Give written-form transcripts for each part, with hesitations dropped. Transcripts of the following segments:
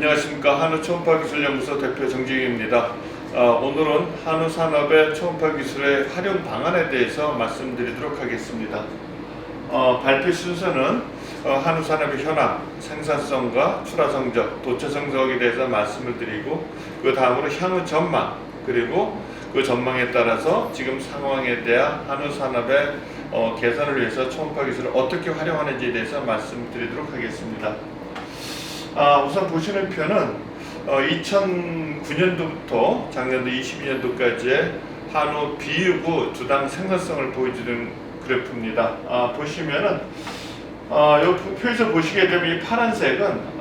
안녕하십니까. 한우초음파기술연구소 대표 정지익입니다. 오늘은 한우산업의 초음파기술의 활용 방안에 대해서 말씀드리도록 하겠습니다. 발표 순서는 한우산업의 현황, 생산성과 출하 성적, 도처 성적에 대해서 말씀을 드리고, 그 다음으로 향후 전망, 그리고 그 전망에 따라서 지금 상황에 대한 한우산업의 개선을 위해서 초음파기술을 어떻게 활용하는지에 대해서 말씀드리도록 하겠습니다. 우선 보시는 표는 2009년도부터 작년도 22년도까지의 한우 비유구 주당 생산성을 보여주는 그래프입니다. 보시면은 이 표에서 보시게 되면 이 파란색은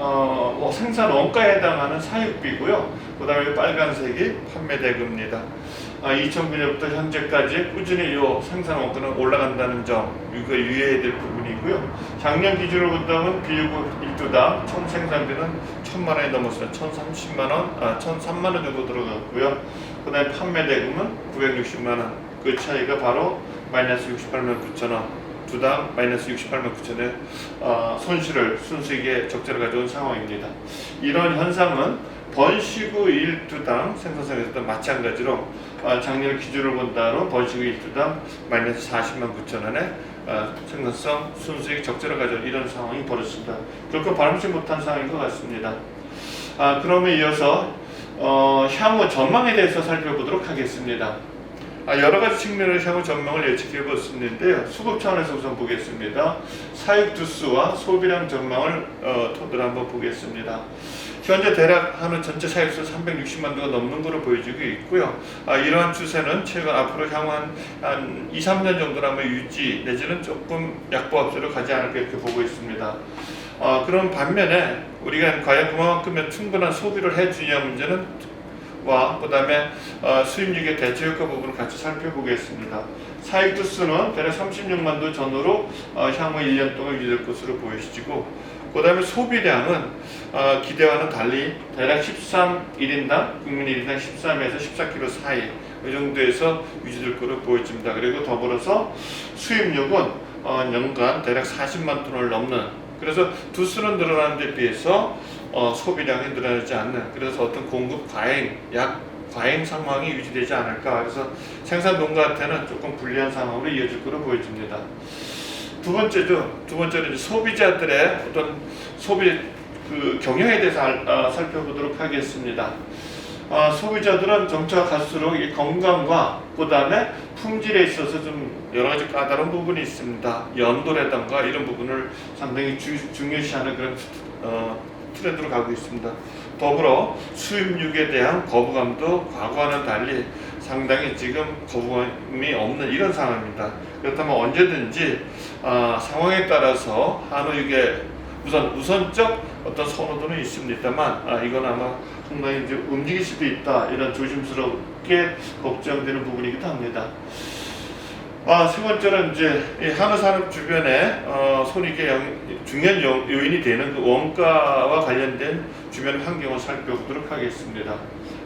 생산 원가에 해당하는 사육비고요. 그 다음에 빨간색이 판매 대금입니다. 2009년부터 현재까지 꾸준히 이 생산 원가는 올라간다는 점, 이거 유의해야 될 부분이고요. 작년 기준으로 본다면 비유구 1두당 총 생산비는 1,000만 원이 넘었어요. 1,030만 원, 1,003만 원 정도 들어갔고요. 그 다음에 판매 대금은 960만 원. 그 차이가 바로 마이너스 68만 9천 원. 두당 마이너스 68만 9천의 손실을 순수익에 적자를 가져온 상황입니다. 이런 현상은 번시구 1두당 생산성에서도 마찬가지로 작년 기준으로 본다면 번시구 1두당 마이너스 40만 9천 원의 생산성 순수익 적자를 가져온 이런 상황이 벌어졌습니다. 결코 바람직지 못한 상황인 것 같습니다. 그러면 이어서 향후 전망에 대해서 살펴보도록 하겠습니다. 여러 가지 측면으로 향후 전망을 예측해 보았는데요. 수급 차원에서 우선 보겠습니다. 사육 두수와 소비량 전망을 토대로 한번 보겠습니다. 현재 대략 한우 전체 사육수 360만 두가 넘는 것으로 보여지고 있고요. 이러한 추세는 최근 앞으로 향후 한 2, 3년 정도라면 유지 내지는 조금 약보합세로 가지 않을까 이렇게 보고 있습니다. 그런 반면에 우리가 과연 그만큼의 충분한 소비를 해주냐 문제는 그 다음에 수입육의 대체효과 부분을 같이 살펴보겠습니다. 사육 두수는 대략 36만 두 전후로 향후 1년 동안 유지될 것으로 보여지고, 그 다음에 소비량은 기대와는 달리 대략 1인당 국민 1인당 13에서 14kg 사이 이 정도에서 유지될 것으로 보여집니다. 그리고 더불어서 수입육은 연간 대략 40만 톤을 넘는, 그래서 두수는 늘어나는 데 비해서 소비량이 늘어나지 않는, 그래서 어떤 공급 과잉 상황이 유지되지 않을까. 그래서 생산 농가한테는 조금 불리한 상황으로 이어질 것으로 보여집니다. 두 번째는 소비자들의 어떤 소비 경향에 대해서 살펴보도록 하겠습니다. 소비자들은 점차 갈수록 이 건강과 그 다음에 품질에 있어서 좀 여러 가지 까다로운 부분이 있습니다. 연도라든가 이런 부분을 상당히 중요시하는 그런 트렌드로 가고 있습니다. 더불어 수입육에 대한 거부감도 과거와는 달리 상당히 지금 거부감이 없는 이런 상황입니다. 그렇다면 언제든지 상황에 따라서 한우육에 우선적 어떤 선호도는 있습니다만 이건 아마 상당히 이제 움직일 수도 있다, 이런 조심스럽게 걱정되는 부분이기도 합니다. 세 번째는 이제 한우 산업 주변에 손익의 중요한 요인이 되는 그 원가와 관련된 주변 환경을 살펴보도록 하겠습니다.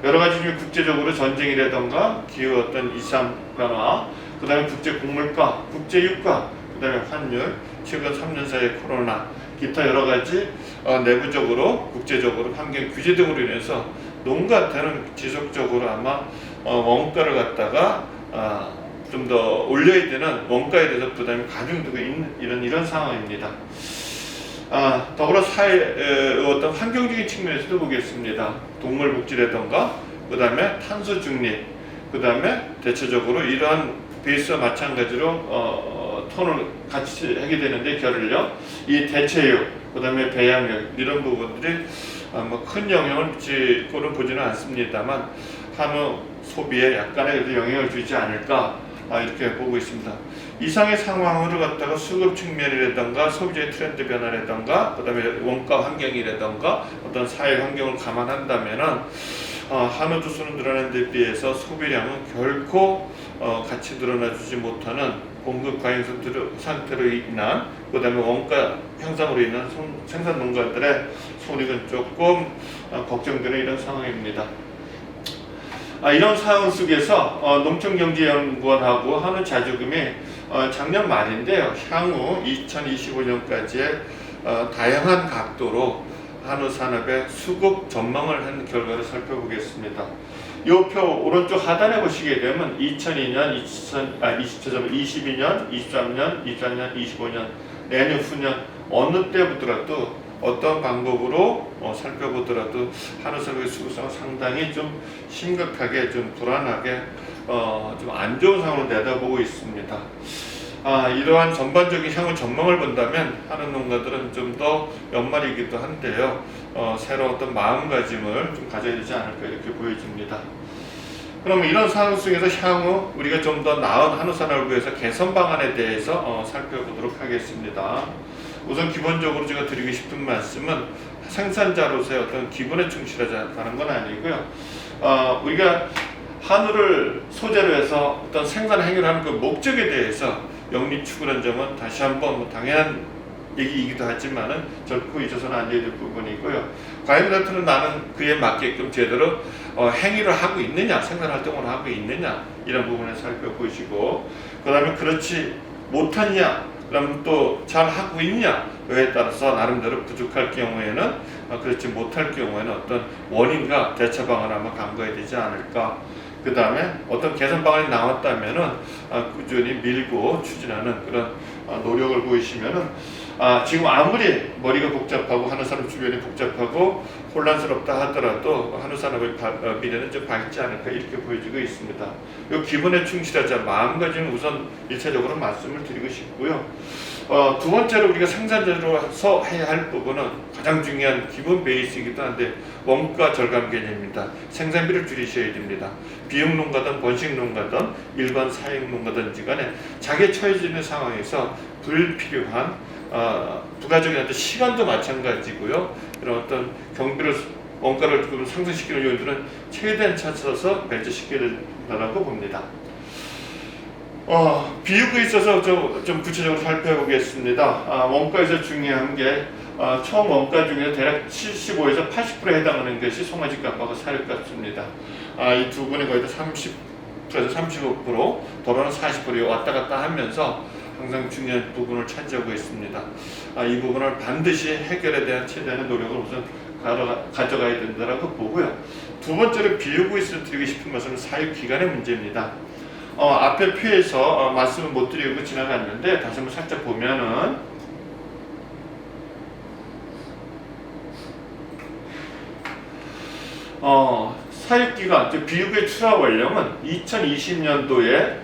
여러 가지 중에 국제적으로 전쟁이라던가 기후 어떤 이상 변화, 그 다음에 국제 곡물가, 국제 유가, 그 다음에 환율, 최근 3년 사이의 코로나, 기타 여러 가지 내부적으로 국제적으로 환경 규제 등으로 인해서 농가한테는 지속적으로 아마 원가를 갖다가 좀 더 올려야 되는 원가에 대해서 부담이 가중되고 있는 이런 상황입니다. 더불어 어떤 환경적인 측면에서도 보겠습니다. 동물 복지라던가, 그 다음에 탄소 중립, 그 다음에 대체적으로 이러한 베이스와 마찬가지로 톤을 같이 하게 되는데 결을요, 이 대체육, 그 다음에 배양육 이런 부분들이 큰 영향을 미칠 거는 보지는 않습니다만 한우 소비에 약간의 영향을 주지 않을까 이렇게 보고 있습니다. 이상의 상황을 갖다가 수급 측면이라든가 소비자의 트렌드 변화라든가, 그 다음에 원가 환경이라든가 어떤 사회 환경을 감안한다면은 한우 두수는 늘어나는 데 비해서 소비량은 결코 같이 늘어나주지 못하는 공급 과잉 상태로 인한, 그 다음에 원가 향상으로 인한 생산 농가들의 손익은 조금 걱정되는 이런 상황입니다. 이런 상황 속에서 농촌경제연구원하고 한우자주금이 작년 말인데요, 향후 2025년까지의 다양한 각도로 한우 산업의 수급 전망을 한 결과를 살펴보겠습니다. 이 표 오른쪽 하단에 보시게 되면 2002년, 22년, 23년, 24년, 25년, 내년 후년 어느 때보더라도 어떤 방법으로 살펴보더라도 한우 산업의 수급상은 상당히 좀 심각하게 좀 불안하게 좀 안 좋은 상황으로 내다보고 있습니다. 이러한 전반적인 향후 전망을 본다면 한우 농가들은 좀 더 연말이기도 한데요. 새로운 어떤 마음가짐을 좀 가져야 되지 않을까 이렇게 보여집니다. 그러면 이런 상황 속에서 향후 우리가 좀 더 나은 한우 산업을 위해서 개선 방안에 대해서 살펴보도록 하겠습니다. 우선 기본적으로 제가 드리고 싶은 말씀은 생산자로서의 어떤 기본에 충실하자는 건 아니고요. 우리가 한우를 소재로 해서 어떤 생산 행위를 하는 그 목적에 대해서 영리 추구한 점은 다시 한번 당연한 얘기이기도 하지만은 결코 잊어서는 안 될 부분이고요. 과연 그렇다면 나는 그에 맞게끔 제대로 행위를 하고 있느냐, 생산 활동을 하고 있느냐 이런 부분을 살펴보시고, 그 다음에 그렇지 못하냐, 그럼 또 잘 하고 있냐에 따라서 나름대로 부족할 경우에는 그렇지 못할 경우에는 어떤 원인과 대처 방안을 한번 강구해야 되지 않을까. 그 다음에 어떤 개선 방안이 나왔다면은 꾸준히 밀고 추진하는 그런 노력을 보이시면은 지금 아무리 머리가 복잡하고 한우 산업 주변이 복잡하고 혼란스럽다 하더라도 한우 산업의 미래는 좀 밝지 않을까 이렇게 보여지고 있습니다. 이 기본에 충실하자 마음가짐을 우선 1차적으로 말씀을 드리고 싶고요. 두 번째로 우리가 생산자로서 해야 할 부분은 가장 중요한 기본 베이스이기도 한데 원가 절감 개념입니다. 생산비를 줄이셔야 됩니다. 비육 농가든 번식 농가든 일반 사육 농가든지 간에 자기에 처해져 있는 상황에서 불필요한 부가적인 어떤 시간도 마찬가지고요. 이런 어떤 경비를 원가를 상승시키는 요인들은 최대한 찾아서 배제시켜야 된다고 봅니다. 비육에 있어서 좀 구체적으로 살펴보겠습니다. 원가에서 중요한 게 총 원가 중에서 대략 75에서 80%에 해당하는 것이 송아지 값하고 사료 값입니다. 이 두 분이 거의 30%에서 35%, 도로는 40% 왔다 갔다 하면서 항상 중요한 부분을 차지하고 있습니다. 이 부분을 반드시 해결에 대한 최대한의 노력을 우선 가져가야 된다고 보고요. 두 번째로 비육에서 드리고 싶은 것은 사육 기간의 문제입니다. 앞에 표에서 말씀을 못 드리고 지나갔는데 다시 한번 살짝 보면은 사육기간, 비육의 출하 원령은 2020년도에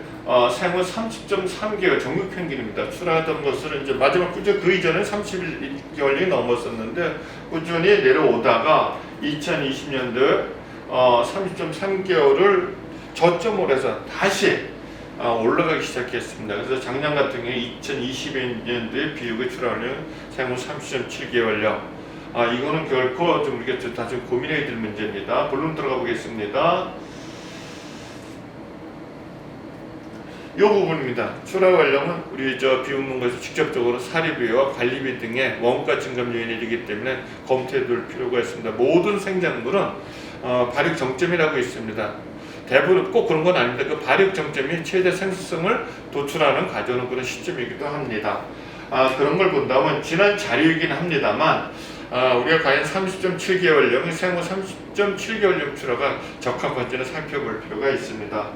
생후 30.3개월 전국 평균입니다. 출하하던 것을 이제 마지막 꾸준히 그 이전에 31개월이 넘었었는데 꾸준히 내려오다가 2020년도에 30.3개월을 저점으로 해서 다시 올라가기 시작했습니다. 그래서 작년 같은 경우에 2021년도에 비육의 출하원령 생후 30.7개월령. 이거는 결코 좀 우리가 다시 고민해야 될 문제입니다. 본론 들어가 보겠습니다. 이 부분입니다. 출하 원령은 우리 비육 농가에서 직접적으로 사료비와 관리비 등의 원가 증감 요인이 되기 때문에 검토해 둘 필요가 있습니다. 모든 생산물은 발육 정점이라고 있습니다. 대부분 꼭 그런 건 아닙니다. 그 발육 정점이 최대 생산성을 도출하는 가져오는 그런 시점이기도 합니다. 그런 걸 본다면 지난 자료이긴 합니다만 우리가 과연 30.7개월령, 생후 30.7개월령 출하가 적합 건지는 살펴볼 필요가 있습니다.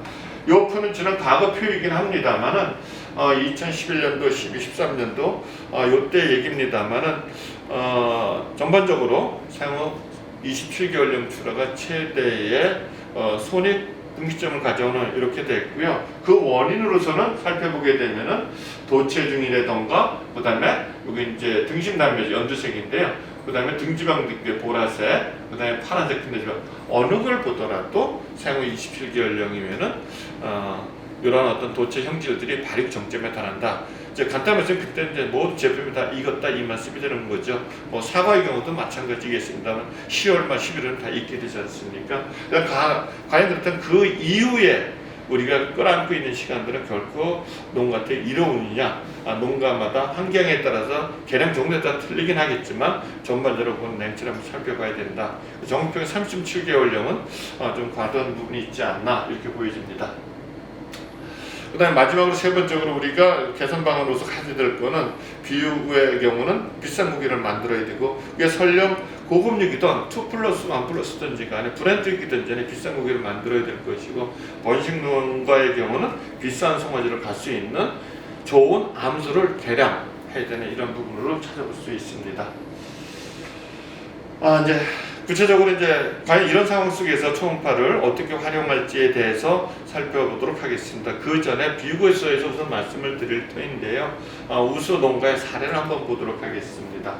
이 표는 지난 과거 표이긴 합니다만은 2011년도, 12, 13년도 요때 얘기입니다만은 전반적으로 생후 27개월령 출하가 최대의 손익 분기점을 가져오는 이렇게 됐고요. 그 원인으로서는 살펴보게 되면은 도체중이라던가 그 다음에 여기 이제 등심 단면이 연두색인데요. 그 다음에 등지방 보라색, 그 다음에 파란색 등지방 어느 걸 보더라도 생후 27개월령이면은 이런 어떤 도체 형질들이 발육 정점에 달한다. 이제 간단히 말씀 그때 이제 모든 제품이 다 익었다 이 말씀이 되는 거죠. 사과의 경우도 마찬가지겠습니다만 10월만 11월은 다 익게 되지 않습니까? 그러니까 과연 그렇다면 그 이후에 우리가 끌어안고 있는 시간들은 결코 농가한테 이로우느냐, 농가마다 환경에 따라서 개량 정도에 따라 틀리긴 하겠지만 전반적으로 그건 냉철히 한번 살펴봐야 된다. 정평 37개월령은 좀 과도한 부분이 있지 않나 이렇게 보여집니다. 그 다음에 마지막으로 세 번째로 우리가 개선 방안으로서 가져야 될 거는 비육의 경우는 비싼 고기를 만들어야 되고 이게 설령 고급육이든 2 플러스 1 플러스든지 간에 브랜드이든지 간에 비싼 고기를 만들어야 될 것이고, 번식 농가의 경우는 비싼 송아지를 갈 수 있는 좋은 암수를 개량해야 되는 이런 부분으로 찾아볼 수 있습니다. 이제 구체적으로 이제 과연 이런 상황 속에서 초음파를 어떻게 활용할지에 대해서 살펴보도록 하겠습니다. 그 전에 비교서에서 우선 말씀을 드릴 터인데요. 우수 농가의 사례를 한번 보도록 하겠습니다.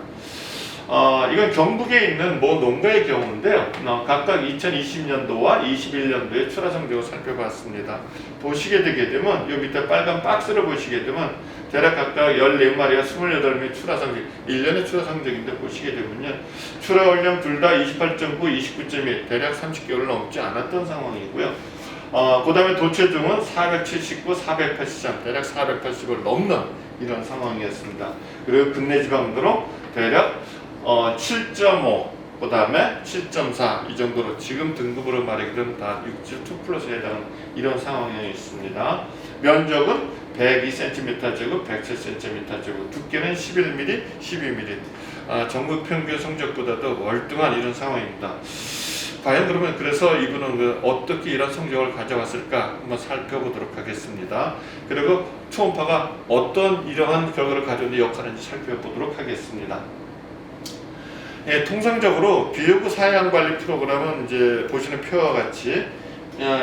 이건 경북에 있는 모 농가의 경우인데요. 각각 2020년도와 21년도의 출하 성적을 살펴봤습니다. 보시게 되게 되면 이 밑에 빨간 박스를 보시게 되면 대략 각각 14마리와 28명의 출하 성적, 1년의 출하 성적인데 보시게 되면요. 출하 원령 둘 다 28.9, 29.1, 대략 30개월을 넘지 않았던 상황이고요. 그 다음에 도체중은 479, 483, 대략 480을 넘는 이런 상황이었습니다. 그리고 근내 지방도로 대략 7.5, 그 다음에 7.4 이 정도로 지금 등급으로 말하게 되면 다 6.2 플러스에 해당하는 이런 상황이 있습니다. 면적은 102cm 제곱, 107cm 제곱, 두께는 11mm, 12mm. 전국 평균 성적보다도 월등한 이런 상황입니다. 과연 그러면 그래서 이분은 어떻게 이런 성적을 가져왔을까 한번 살펴보도록 하겠습니다. 그리고 초음파가 어떤 이러한 결과를 가져오는 역할인지 살펴보도록 하겠습니다. 통상적으로 비교구 사양 관리 프로그램은 이제 보시는 표와 같이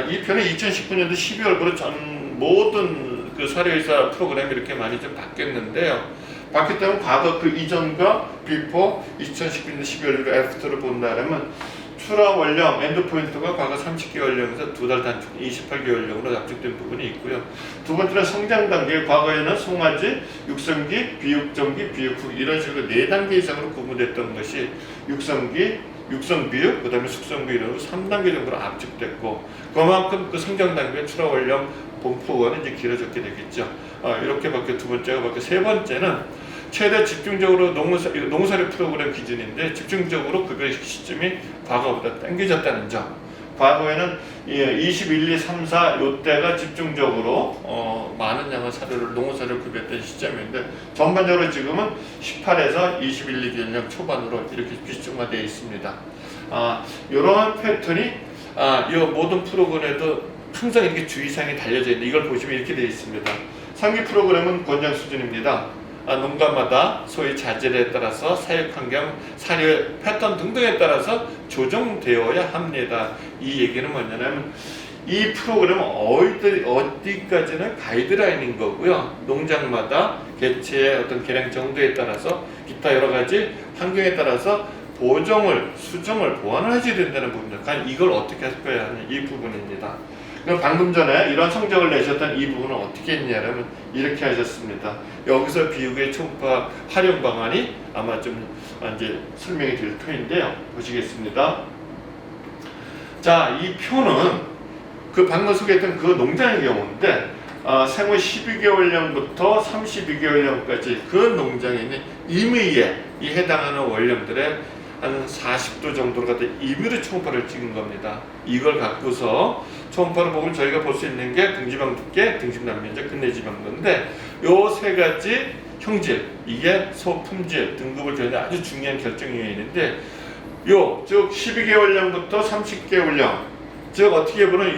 이 표는 2019년도 12월부로 전 모든 그 사료의사 프로그램이 이렇게 많이 좀 바뀌었는데요. 바뀌었다면 과거 그 이전과 비포 2019년 12월로 애프터를 본다면 출하 원령 엔드포인트가 과거 30개월령에서 2달 단축 28개월령으로 납득된 부분이 있고요. 두 번째는 성장 단계, 과거에는 송아지, 육성기, 비육정기, 비육 후 이런 식으로 4단계 이상으로 구분됐던 것이 육성기, 육성비육, 그 다음에 숙성비육으로 3단계 정도로 압축됐고, 그만큼 그 성장 단계 출하 원령 본프로는 이제 길어졌게 되겠죠. 이렇게 바뀌어 두 번째가 바뀌어 세 번째는 최대 집중적으로 농사료 프로그램 기준인데 집중적으로 급여 시점이 과거보다 당겨졌다는 점. 과거에는 21, 2, 3, 4 요때가 집중적으로 많은 양의 사료를 농사료를 급여했던 시점인데 전반적으로 지금은 18에서 21, 2개월 초반으로 이렇게 비중화되어 있습니다. 이러한 패턴이 이 모든 프로그램에도 항상 이렇게 주의사항이 달려져 있는데 이걸 보시면 이렇게 되어 있습니다. 상기 프로그램은 권장 수준입니다. 농가마다 소위 자질에 따라서 사육환경, 사료 패턴 등등에 따라서 조정되어야 합니다. 이 얘기는 뭐냐면 이 프로그램은 어디까지는 가이드라인인 거고요. 농장마다 개체의 어떤 개량 정도에 따라서 기타 여러 가지 환경에 따라서 보정을, 수정을, 보완을 해줘야 된다는 부분입니다. 과연 이걸 어떻게 할 거야 하는 이 부분입니다. 그럼 방금 전에 이런 성적을 내셨던 이 부분은 어떻게 했냐면 이렇게 하셨습니다. 여기서 비육의 초음파 활용 방안이 아마 좀 이제 설명이 될 터인데요. 보시겠습니다. 자, 이 표는 그 방금 소개했던 그 농장의 경우인데 생후 12개월령부터 32개월령까지 그 농장에 있는 임의에 이 해당하는 원령들의 한 40도 정도로 갖다 임의로 초음파를 찍은 겁니다. 이걸 갖고서 초음파를 보면 저희가 볼 수 있는 게 등지방 두께, 등심 단면적, 근내 지방도인데 요 세 가지 형질, 이게 소품질, 등급을 결정하는 아주 중요한 결정 요인인데 즉 12개월령부터 30개월령, 즉 어떻게 보면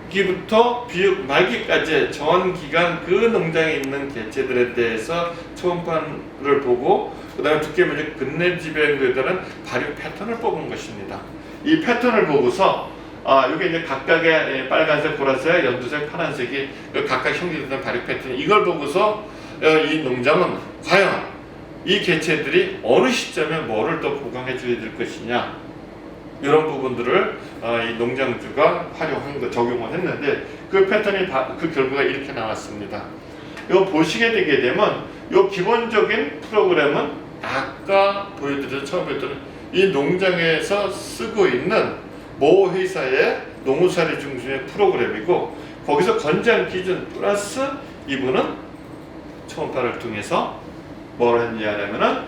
육성기부터 비육 말기까지 전 기간 그 농장에 있는 개체들에 대해서 초음파를 보고 그 다음에 두께 면적, 근내 지방도에 따른 발육 패턴을 뽑은 것입니다. 이 패턴을 보고서 이게 이제 각각의 빨간색, 보라색, 연두색, 파란색이 각각 형성된 발육 패턴, 이걸 보고서 이 농장은 과연 이 개체들이 어느 시점에 뭐를 더 보강해 줘야 될 것이냐, 이런 부분들을 이 농장주가 적용을 했는데 그 패턴이 그 결과가 이렇게 나왔습니다. 이거 보시게 되게 되면 이 기본적인 프로그램은 아까 보여드렸던 처음 보여드렸던 이 농장에서 쓰고 있는 모 회사의 농우사료 중심의 프로그램이고, 거기서 권장 기준 플러스 이분은 초음파를 통해서 뭘 했냐면은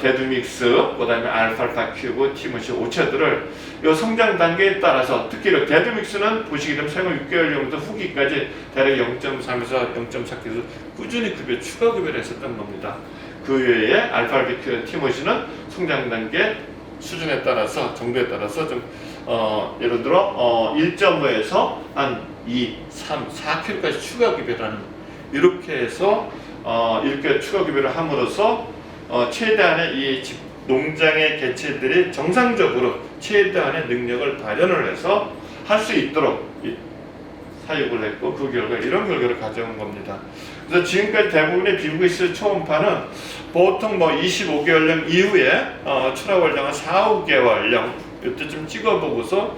데드믹스, 그 다음에 알파파 큐브, 티모시 오체들을 이 성장 단계에 따라서 특히 데드믹스는 보시게 되면 생후 6개월부터 후기까지 대략 0.3에서 0.4kg 꾸준히 급여 추가 급여를 했었던 겁니다. 그 외에 알파파 큐브, 티모시는 성장 단계 수준에 따라서 정도에 따라서 좀 예를 들어 1.5에서 한 2, 3, 4kg까지 추가 급여라는 이렇게 해서 이렇게 추가 급여를 함으로써 최대한의 이 농장의 개체들이 정상적으로 최대한의 능력을 발현을 해서 할 수 있도록 사육을 했고 그 결과 이런 결과를 가져온 겁니다. 그래서 지금까지 대부분의 비브이스 초음파는 보통 뭐 25개월령 이후에 출하원령은 4, 5개월령 이때쯤 찍어보고서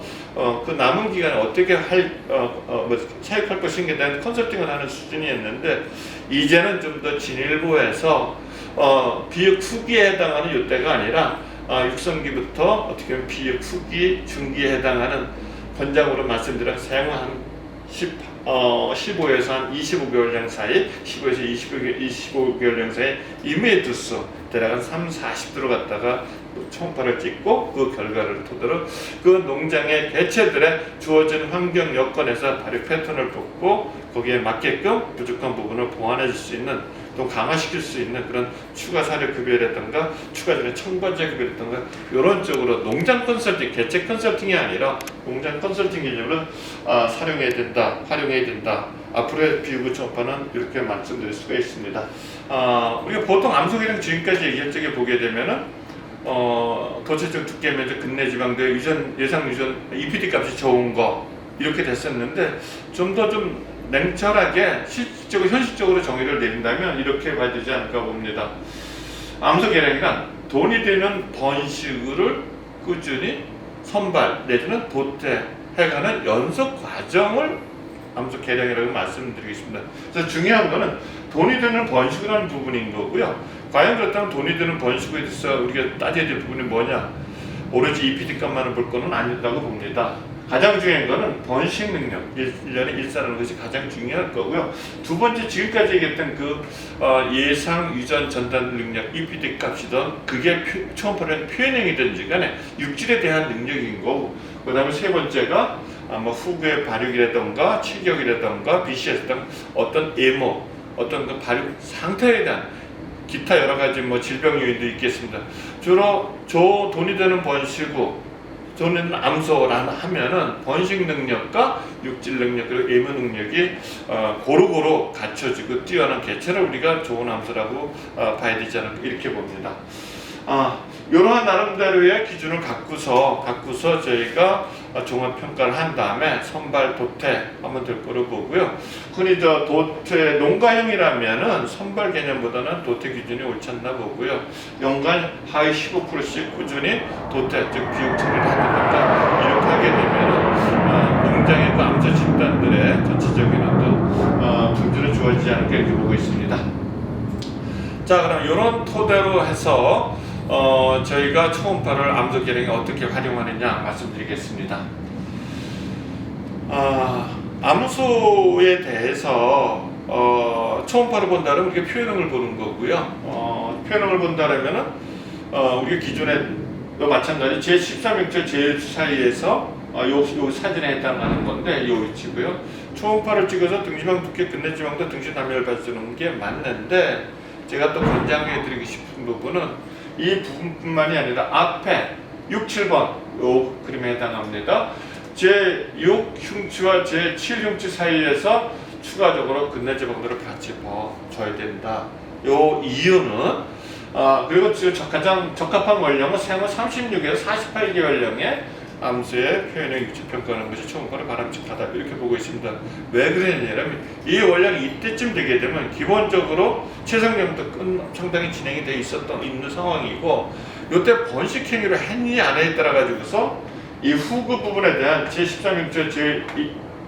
그 남은 기간에 어떻게 사육할 것인가에 대한 컨설팅을 하는 수준이었는데 이제는 좀 더 진일보해서 비육 후기에 해당하는 이때가 아니라 육성기부터 어떻게 보면 비육 후기, 중기에 해당하는 권장으로 말씀드린 생후 한 15에서 한 25개월령 사이, 15에서 25개월령 사이 이메두수 대략 한 3, 40도로 갔다가 초음파를 찍고 그 결과를 토대로 그 농장의 개체들의 주어진 환경 여건에서 발육 패턴을 보고 거기에 맞게끔 부족한 부분을 보완해 줄 수 있는 또 강화시킬 수 있는 그런 추가 사료 급여라든가 추가적인 첨가제 급여라든가 이런 쪽으로 농장 컨설팅, 개체 컨설팅이 아니라 농장 컨설팅 개념으로 사용해야 된다, 활용해야 된다. 앞으로의 비유구 초음파는 이렇게 말씀드릴 수가 있습니다. 우리가 보통 암소기능 지금까지 얘기할 적에 보게 되면은 도체적 두께 면적 근내 지방대 예상 유전 EPD 값이 좋은 거 이렇게 됐었는데 좀 더 좀 냉철하게 실질적으로 현실적으로 정의를 내린다면 이렇게 봐야 되지 않을까 봅니다. 암소 개량이란 돈이 되는 번식을 꾸준히 선발 내지는 도태해가는 연속 과정을 암소 개량이라고 말씀드리겠습니다. 그래서 중요한 거는 돈이 되는 번식을 하는 부분인 거고요. 과연 그렇다면 돈이 되는 번식에 대해서 우리가 따져야 될 부분이 뭐냐? 오로지 EPD 값만을 볼 거는 아니라고 봅니다. 가장 중요한 거는 번식 능력, 1년에 일사라는 것이 가장 중요할 거고요. 두 번째, 지금까지 얘기했던 그 예상 유전 전달 능력, EPD 값이든 그게 초음파를 표현형이든지 간에 육질에 대한 능력인 거고, 그 다음에 세 번째가 뭐 후구의 발육이라던가 체격이라던가 BCS 등 어떤 예모, 어떤 그 발육 상태에 대한 기타 여러 가지 뭐 질병 요인도 있겠습니다. 주로 돈이 되는 번식후 저는 암소라 하면은 번식 능력과 육질 능력 그리고 예무 능력이 고루고루 갖춰지고 뛰어난 개체를 우리가 좋은 암소라고 봐야 되지 않을까 이렇게 봅니다. 이러한 나름대로의 기준을 갖고서 저희가 종합 평가를 한 다음에 선발 도태 한번 될 거로 보고요. 흔히 도태 농가형이라면은 선발 개념보다는 도태 기준이 옳지 않나 보고요. 연간 하위 15%씩 꾸준히 도태 즉 비육 처리를 한다든가 이렇게 하게 되면은 농장의 그 암소 집단들의 전체적인 어떤 품질은 좋아지지 않을까 이렇게 보고 있습니다. 자, 그럼 이런 토대로 해서 저희가 초음파를 암소 개량에 어떻게 활용하느냐 말씀드리겠습니다. 암소에 대해서 초음파를 본다면 우리가 표현형을 보는 거고요. 표현형을 본다면은 우리가 기존에 마찬가지 제13형제 제1주 사이에서 요 사진에 해당하는 건데 요 위치고요. 초음파를 찍어서 등지방 두께, 근내 지방도 등심 함유를 봐주는 게 맞는데 제가 또 권장해드리고 싶은 부분은 이 부분뿐만이 아니라 앞에 6, 7번 요 그림에 해당합니다. 제6 흉추와 제7 흉추 사이에서 추가적으로 근내 지방들을 같이 봐줘야 된다. 요 이유는 그리고 가장 적합한 원령은 생후 36에서 48개월령의 암수의 표현형 육질 평가하는 것이 초음파를 바람직하다 이렇게 보고 있습니다. 왜 그러냐면 이 원령이 이때쯤 되게 되면 기본적으로 체성령도 상당히 진행이 돼 있는 상황이고 이때 번식 행위를 했느냐 안 했느냐에 따라 가지고서 이 후구 부분에 대한 제13형제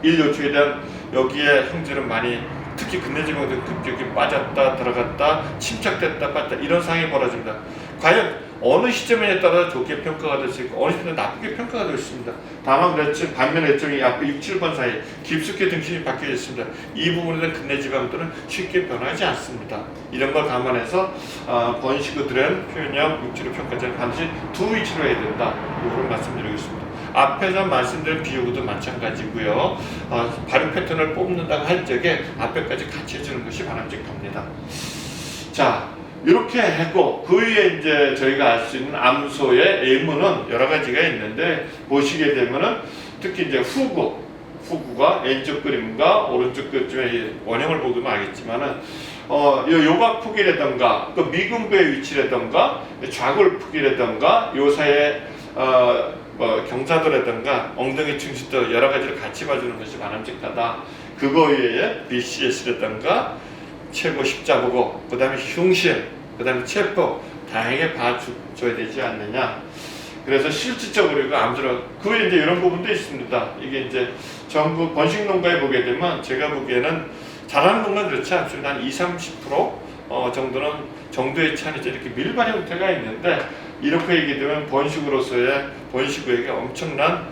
제1요추에 대한 여기에 형질은 많이 특히 근내 지방들 급격히 빠졌다 들어갔다 침착됐다 빠졌다 이런 상황이 벌어집니다. 과연 어느 시점에 따라 좋게 평가가 될 수 있고 어느 시점에 나쁘게 평가가 될 수 있습니다. 다만 그렇지 반면 애정이 앞에 6, 7번 사이 깊숙이 등심이 바뀌어 있습니다. 이 부분에 대한 근내 지방들은 쉽게 변하지 않습니다. 이런 걸 감안해서 번식구들은 표현형 육질을 평가자는 반드시 두 위치로 해야 된다. 이걸 말씀드리겠습니다. 앞에서 말씀드린 비유구도 마찬가지고요. 발육 패턴을 뽑는다고 할 적에 앞에까지 같이 해주는 것이 바람직합니다. 자, 이렇게 했고 그 위에 이제 저희가 알 수 있는 암소의 예문은 여러 가지가 있는데 보시게 되면은 특히 이제 후구가 왼쪽 그림과 오른쪽 그림의 원형을 보면 알겠지만은 요각 폭이라던가 또 미군부의 위치라던가 좌골 폭이라던가 요사의 경사도라던가 엉덩이 충치도 여러 가지를 같이 봐주는 것이 바람직하다. 그거 외에 BCS라던가 최고 십자보고, 그 다음에 흉실, 그 다음에 체포 다양하게 봐줘야 되지 않느냐. 그래서 실질적으로 이거 암수를 그 외에 이제 이런 부분도 있습니다. 이게 이제 전국 번식 농가에 보게 되면 제가 보기에는 잘하는 농가는 그렇지 않습니다. 한 20-30% 정도의 차이는 이렇게 밀발 형태가 있는데 이렇게 얘기되면 번식으로서의 번식구역이 엄청난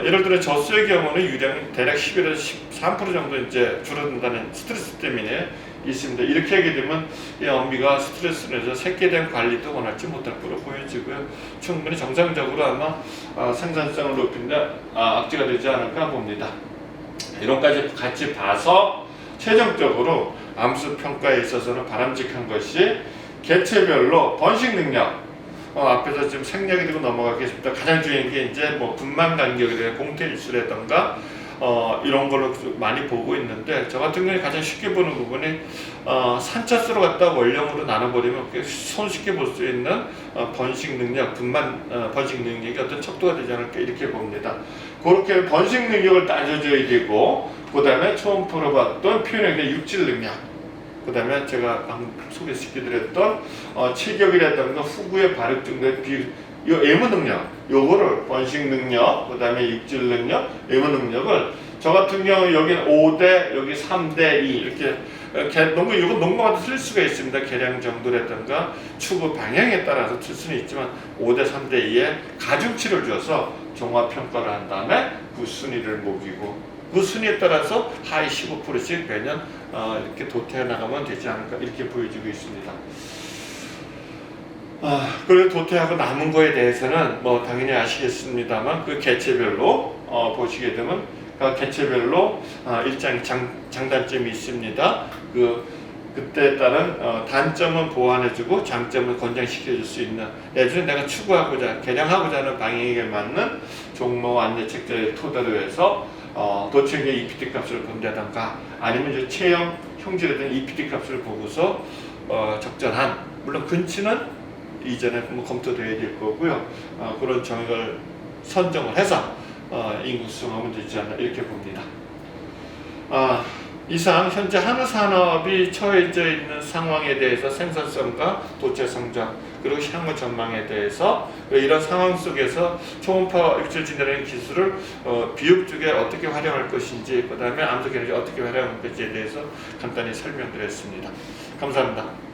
예를 들어 젖소의 경우는 유량이 대략 11에서 13% 정도 이제 줄어든다는 스트레스 때문에 있습니다. 이렇게 하게 되면 이 어미가 스트레스를 내서 새끼에 대한 관리도 원활치 못할 거로 보여지고요. 충분히 정상적으로 아마 생산성을 높이는데 악재가 되지 않을까 봅니다. 이런까지 같이 봐서 최종적으로 암수 평가에 있어서는 바람직한 것이 개체별로 번식 능력 앞에서 지금 생략이 되고 넘어가겠습니다. 가장 중요한 게 이제 뭐 분만 간격에 대한 공태 일수라던가 이런 걸로 많이 보고 있는데 저 같은 경우에 가장 쉽게 보는 부분이 산차수로 갖다 원령으로 나눠버리면 손쉽게 볼 수 있는 번식 능력, 분만 번식 능력이 어떤 척도가 되지 않을까 이렇게 봅니다. 그렇게 번식 능력을 따져줘야 되고 그 다음에 초음파로 봤던 표현에 대한 육질 능력, 그 다음에 제가 방금 소개시켜드렸던 체격이라든가 후구의 발육 정도의 이 예문 능력, 요거를 번식 능력, 그 다음에 육질 능력, 예문 능력을 저 같은 경우 여기는 5대, 여기 3대 2 이렇게 이건 농가마다 틀릴 수가 있습니다. 계량 정도라든가 추구 방향에 따라서 틀 수는 있지만 5대 3대 2에 가중치를 줘서 종합 평가를 한 다음에 그 순위를 먹이고 그 순위에 따라서 하위 15%씩 매년 이렇게 도태해 나가면 되지 않을까 이렇게 보여지고 있습니다. 그리고 도태하고 남은 거에 대해서는 뭐 당연히 아시겠습니다만 그 개체별로 보시게 되면 개체별로 일정의 장단점이 있습니다. 그때에 따른 단점은 보완해주고 장점은 권장시켜줄 수 있는 예전에 내가 추구하고자 개량하고자 하는 방향에 맞는 종목 안내책자의 토대로 해서 도체의 EPD 값을 본다던가 아니면 이제 체형 형질에 대한 EPD 값을 보고서 적절한 물론 근치는 이전에 검토되어야 될 거고요. 그런 정액을 선정을 해서 인구 수용하면 되지 않나 이렇게 봅니다. 이상 현재 한우 산업이 처해져 있는 상황에 대해서 생산성과 도체 성장 그리고 향후 전망에 대해서 이런 상황 속에서 초음파 육질 진단하는 기술을 비육 쪽에 어떻게 활용할 것인지 그 다음에 암수 계획이 어떻게 활용할 것인지에 대해서 간단히 설명드렸습니다. 감사합니다.